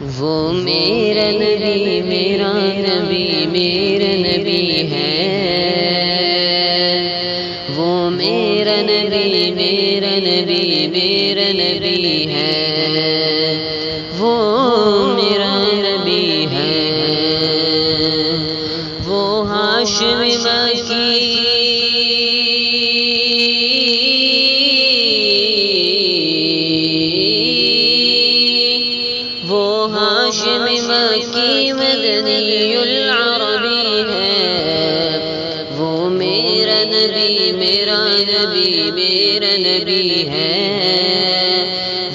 وہ میرا نبی میرا نبی میرا نبی ہے، وہ میرا نبی میرا نبی میرا نبی ہے، وہ میرا نبی ہے، وہ ہاشمی مکی ہاشمی مکی مدنی العربی ہے، وہ میرا نبی میرا نبی میرا نبی ہے،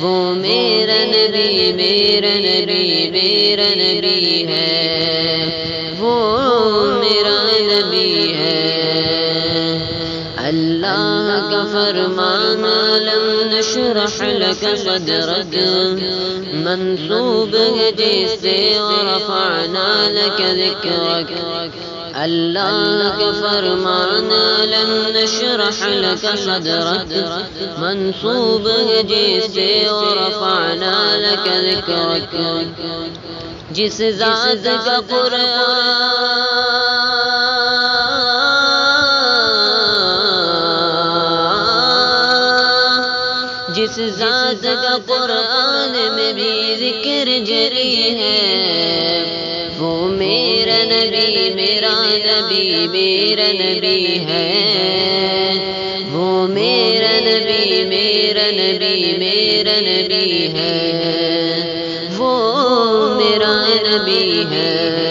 وہ میرا نبی میرا نبی میرا نبی ہے، وہ میرا نبی ہے۔ اللہ کا فرمان لم نشرح لك صدرك منسوب ہے جس سے ورفعنا لك ذکرک، اللہ کا فرمان لم نشرح لك صدرك منسوب ہے جس سے ورفعنا لك ذکرک، جس ذات کا جس ذات کا قرآن میں بھی ذکر جری ہے، وہ میرا نبی میرا نبی میرا نبی ہے، وہ میرا نبی میرا نبی میرا نبی ہے، وہ میرا نبی ہے۔